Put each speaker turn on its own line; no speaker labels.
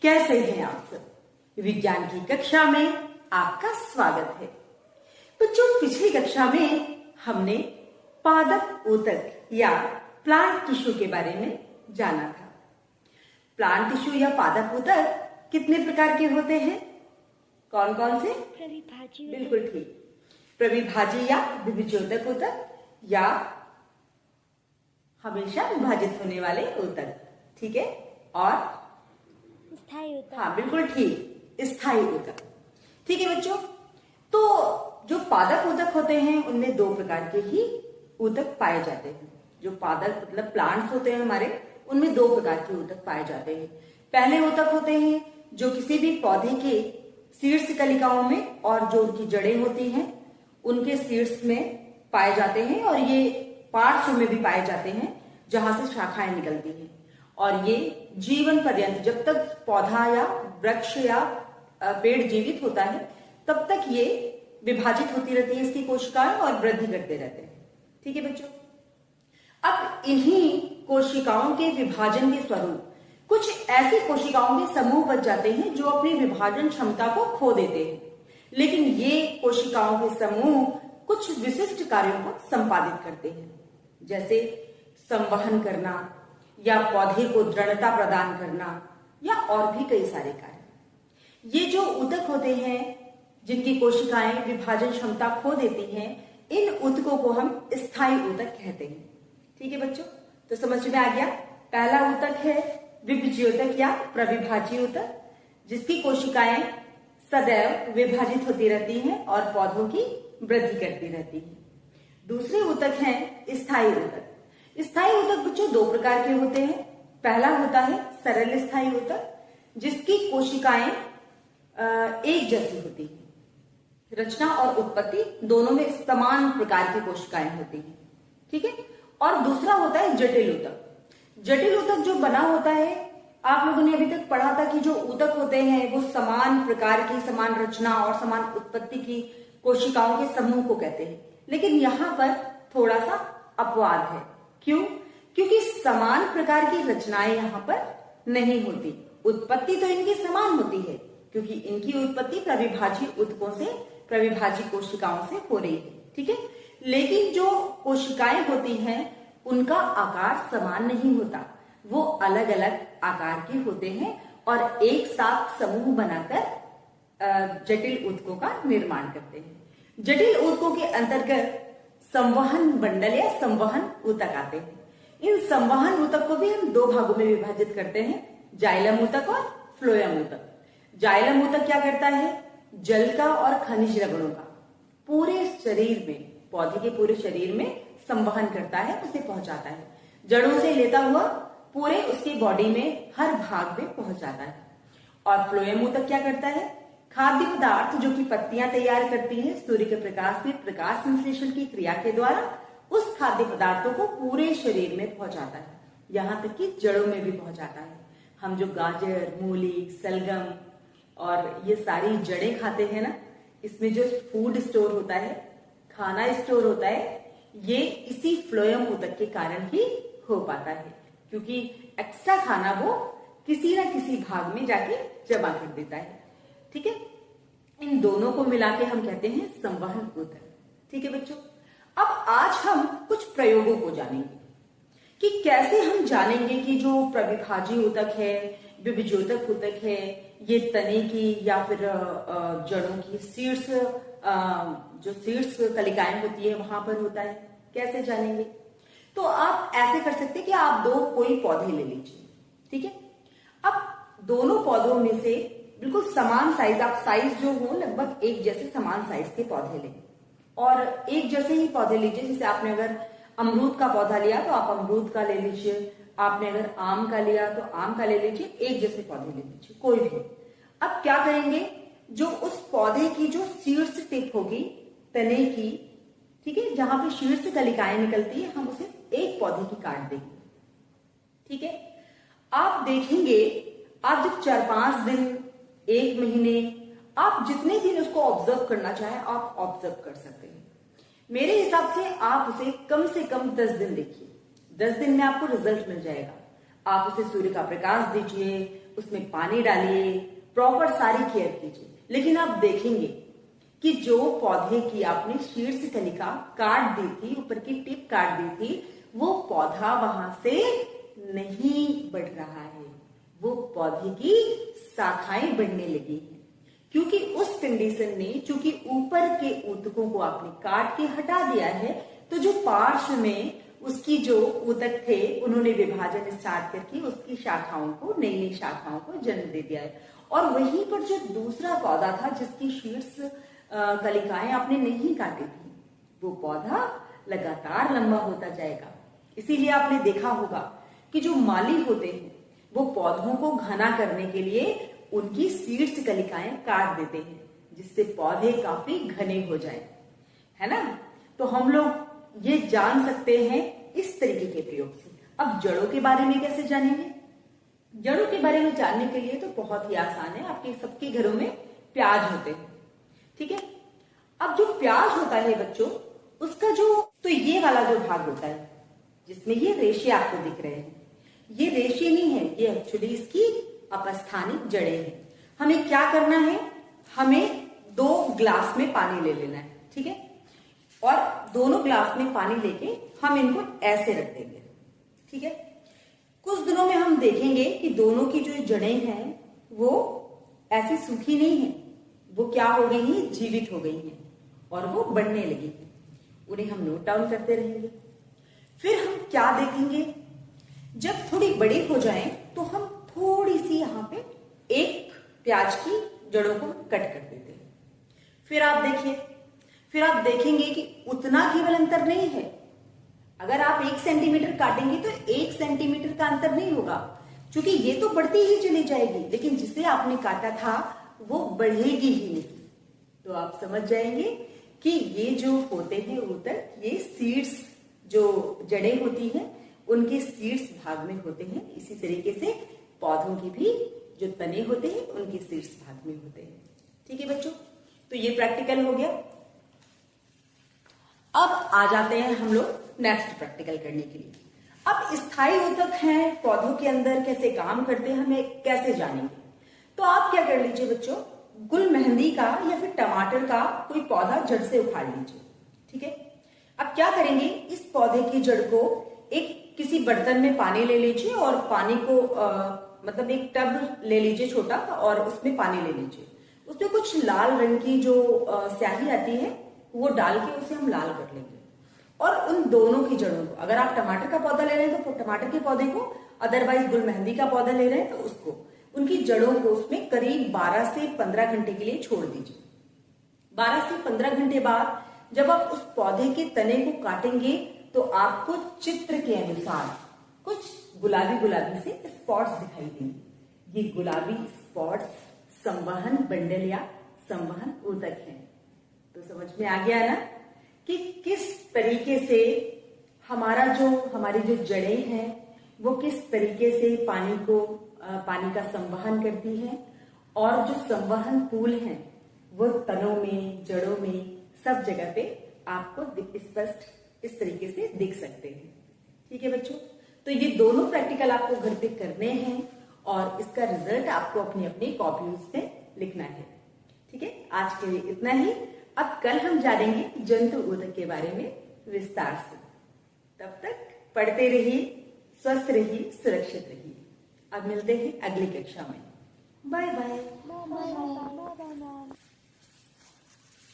कैसे हैं आप सब। विज्ञान की कक्षा में आपका स्वागत है। बच्चों, पिछली कक्षा में हमने पादप ऊतक या प्लांट टिश्यू के बारे में जाना था। प्लांट टिश्यू या पादप ऊतक कितने प्रकार के होते हैं? कौन कौन से?
प्रविभाज्य।
बिल्कुल ठीक, प्रविभाज्य या विभाज्योतक ऊतक या हमेशा विभाजित होने वाले ऊतक, ठीक है। और
स्थायी ऊतक।
हाँ बिल्कुल ठीक, स्थायी ऊतक, ठीक है बच्चों। तो जो पादप ऊतक होते हैं उनमें दो प्रकार के ही ऊतक पाए जाते हैं। जो पादप मतलब प्लांट्स होते हैं हमारे, उनमें दो प्रकार के ऊतक पाए जाते हैं। पहले ऊतक होते हैं जो किसी भी पौधे के शीर्ष कलिकाओं में और जो उनकी जड़ें होती हैं उनके शीर्ष में पाए जाते हैं, और ये पार्श्व में भी पाए जाते हैं जहां से शाखाएं निकलती हैं। और ये जीवन पर्यंत, जब तक पौधा या वृक्ष या पेड़ जीवित होता है तब तक ये विभाजित होती रहती है इसकी कोशिकाएं और वृद्धि करते रहते हैं, ठीक है बच्चों। अब इन्हीं कोशिकाओं के विभाजन के स्वरूप कुछ ऐसी कोशिकाओं के समूह बच जाते हैं जो अपनी विभाजन क्षमता को खो देते हैं, लेकिन ये कोशिकाओं के समूह कुछ विशिष्ट कार्यों को संपादित करते हैं, जैसे संवहन करना या पौधे को दृढ़ता प्रदान करना या और भी कई सारे कार्य। ये जो ऊतक होते हैं जिनकी कोशिकाएं विभाजन क्षमता खो देती हैं, इन ऊतकों को हम स्थायी ऊतक कहते हैं, ठीक है बच्चों। तो समझ में आ गया। पहला ऊतक है विभाज्योतक या प्रविभाज्य ऊतक, जिसकी कोशिकाएं सदैव विभाजित होती रहती हैं और पौधों की वृद्धि करती रहती है। दूसरे ऊतक हैं स्थायी ऊतक। स्थायी ऊतक बच्चों दो प्रकार के होते हैं। पहला होता है सरल स्थायी ऊतक, जिसकी कोशिकाएं एक जैसी होती है, रचना और उत्पत्ति दोनों में समान प्रकार की कोशिकाएं होती हैं, ठीक है। और दूसरा होता है जटिल ऊतक। जटिल ऊतक जो बना होता है, आप लोगों ने अभी तक पढ़ा था कि जो ऊतक होते हैं वो समान प्रकार की, समान रचना और समान उत्पत्ति की कोशिकाओं के समूह को कहते हैं, लेकिन यहाँ पर थोड़ा सा अपवाद है। क्यों? क्योंकि समान प्रकार की रचनाएं यहाँ पर नहीं होती। उत्पत्ति तो इनकी समान होती है क्योंकि इनकी उत्पत्ति प्रविभाज्य ऊतकों से, प्रविभाज्य कोशिकाओं से हो रही है, ठीक है। लेकिन जो कोशिकाएं होती हैं उनका आकार समान नहीं होता, वो अलग अलग आकार के होते हैं और एक साथ समूह बनाकर जटिल ऊतकों का निर्माण करते हैं। जटिल ऊतकों के अंतर्गत संवहन मंडल या संवहन ऊतक आते हैं। इन संवहन ऊतक को भी हम दो भागों में विभाजित करते हैं, जाइलम ऊतक और फ्लोएम ऊतक। जाइलम ऊतक क्या करता है? जल का और खनिज लवणों का पूरे शरीर में, पौधे के पूरे शरीर में संवहन करता है, उसे पहुंचाता है। जड़ों से लेता हुआ पूरे उसकी बॉडी में हर भाग में पहुंचाता है। और फ्लोएम ऊतक क्या करता है? खाद्य पदार्थ जो कि पत्तियां तैयार करती हैं, सूर्य के प्रकाश में प्रकाश संश्लेषण की क्रिया के द्वारा उस खाद्य पदार्थों को पूरे शरीर में पहुंचाता है, यहाँ तक कि जड़ों में भी पहुंचाता है। हम जो गाजर, मूली, सलगम और ये सारी जड़ें खाते हैं ना, इसमें जो फूड स्टोर होता है, खाना स्टोर होता है, ये इसी फ्लोएम ऊतक के कारण ही हो पाता है, क्योंकि एक्स्ट्रा खाना वो किसी न किसी भाग में जाके जमा कर देता है, ठीक है। इन दोनों को मिला के हम कहते हैं संवहन ऊतक, ठीक है बच्चों। अब आज हम कुछ प्रयोगों को जानेंगे कि कैसे हम जानेंगे कि जो प्रविभाज्य ऊतक है, विभाज्योतक ऊतक है, ये तने की या फिर जड़ों की शीर्ष, जो शीर्ष कलिकाएं होती है वहां पर होता है, कैसे जानेंगे? तो आप ऐसे कर सकते हैं कि आप दो कोई पौधे ले लीजिए, ठीक है। अब दोनों पौधों में से बिल्कुल समान साइज, आप साइज जो हो लगभग एक जैसे समान साइज के पौधे लें और एक जैसे ही पौधे लीजिए। जैसे आपने अगर अमरूद का पौधा लिया तो आप अमरूद का ले लीजिए, आपने अगर आम का लिया तो आम का ले लीजिए, एक जैसे पौधे ले लीजिए कोई भी। अब क्या करेंगे, जो उस पौधे की जो शीर्ष टिप होगी तने की, ठीक है, जहां पे शीर्ष कलिकाएं निकलती है, हम उसे एक पौधे की काट देंगे, ठीक है। आप देखेंगे, आप जब 4-5 दिन, 1 महीने, आप जितने दिन उसको ऑब्जर्व करना चाहें आप ऑब्जर्व कर सकते हैं। मेरे हिसाब से आप उसे कम से कम 10 दिन देखिए, 10 दिन में आपको रिजल्ट मिल जाएगा। आप उसे सूर्य का प्रकाश दीजिए, उसमें पानी डालिए, प्रॉपर सारी केयर कीजिए। लेकिन आप देखेंगे कि जो पौधे की आपने शीर्ष कलिका काट दी थी, ऊपर की टिप काट दी थी, वो पौधा वहां से नहीं बढ़ रहा है, वो पौधे की शाखाएं बढ़ने लगी हैं। क्योंकि उस कंडीशन में, चूंकि ऊपर के ऊतकों को आपने काट के हटा दिया है, तो जो पार्श्व में उसकी जो ऊतक थे उन्होंने विभाजन स्टार्ट करके उसकी शाखाओं को, नई नई शाखाओं को जन्म दे दिया है। और वहीं पर जो दूसरा पौधा था जिसकी शीर्ष कलिकाएं आपने नहीं काटी थी, वो पौधा लगातार लंबा होता जाएगा। इसीलिए आपने देखा होगा कि जो माली होते हैं वो पौधों को घना करने के लिए उनकी शीर्ष कलिकाएं काट देते हैं, जिससे पौधे काफी घने हो जाएं, है ना। तो हम लोग ये जान सकते हैं इस तरीके के प्रयोग से। अब जड़ों के बारे में कैसे जानेंगे? जड़ों के बारे में जानने के लिए तो बहुत ही आसान है। आपके सबके घरों में प्याज होते हैं, ठीक है। अब जो प्याज होता है बच्चों, उसका जो, तो ये वाला जो भाग होता है जिसमें ये रेशे आपको दिख रहे हैं, ये रेशे नहीं है, ये एक्चुअली इसकी अपस्थानिक जड़ें हैं। हमें क्या करना है, हमें 2 ग्लास में पानी ले लेना है, ठीक है। और दोनों ग्लास में पानी लेके हम इनको ऐसे रख देंगे, ठीक है। कुछ दिनों में हम देखेंगे कि दोनों की जो जड़ें हैं वो ऐसी सूखी नहीं है, वो क्या हो गई है, जीवित हो गई है और वो बढ़ने लगी है। उन्हें हम नोट डाउन करते रहेंगे। फिर हम क्या देखेंगे, जब थोड़ी बड़ी हो जाएं तो हम थोड़ी सी यहाँ पे एक प्याज की जड़ों को कट कर देते हैं। फिर आप देखिए, फिर आप देखेंगे कि उतना केवल अंतर नहीं है। अगर आप 1 सेंटीमीटर काटेंगे तो 1 सेंटीमीटर का अंतर नहीं होगा, क्योंकि ये तो बढ़ती ही चली जाएगी, लेकिन जिसे आपने काटा था वो बढ़ेगी ही नहीं। तो आप समझ जाएंगे कि ये जो होते हैं ऊतक, ये सीड्स, जो जड़ें होती हैं उनके सीड्स भाग में होते हैं। इसी तरीके से पौधों की भी जो तने होते हैं उनके सीड्स भाग में होते हैं, ठीक है बच्चों। तो ये प्रैक्टिकल हो गया। अब आ जाते हैं हम लोग नेक्स्ट प्रैक्टिकल करने के लिए। अब स्थायी ऊतक हैं पौधों के अंदर, कैसे काम करते हैं हमें कैसे जानेंगे। तो आप क्या कर लीजिए बच्चों, गुल मेहंदी का या फिर टमाटर का कोई पौधा जड़ से उखाड़ लीजिए, ठीक है। अब क्या करेंगे, इस पौधे की जड़ को एक किसी बर्तन में पानी ले लीजिए और पानी को मतलब एक टब ले लीजिए छोटा और उसमें पानी ले लीजिए। उसमें कुछ लाल रंग की जो स्याही आती है वो डाल के उसे हम लाल कर लेंगे। और उन दोनों की जड़ों को, अगर आप टमाटर का पौधा ले रहे हैं तो टमाटर के पौधे को, अदरवाइज गुल मेहंदी का पौधा ले रहे हैं तो उसको, उनकी जड़ों को उसमें करीब 12 से 15 घंटे के लिए छोड़ दीजिए। 12 से 15 घंटे बाद जब आप उस पौधे के तने को काटेंगे तो आपको चित्र के अनुसार कुछ गुलाबी गुलाबी से स्पॉट्स दिखाई देंगे। ये गुलाबी स्पॉट्स संवहन बंडल या संवहन ऊतक है। तो समझ में आ गया ना कि किस तरीके से हमारी जो जड़ें हैं वो किस तरीके से पानी का संवहन करती हैं, और जो संवहन पुल हैं वो तनों में, जड़ों में, सब जगह पे आपको स्पष्ट इस तरीके से दिख सकते हैं, ठीक है बच्चों। तो ये दोनों प्रैक्टिकल आपको घर पे करने हैं और इसका रिजल्ट आपको अपनी अपनी कॉपीज पे लिखना है, ठीक है। आज के लिए इतना ही। अब कल हम जानेंगे जंतु ऊतक के बारे में विस्तार से। तब तक पढ़ते रहिए, स्वस्थ रहिए, सुरक्षित रहिए। अब मिलते हैं अगली कक्षा में। Bye bye.
Bye bye.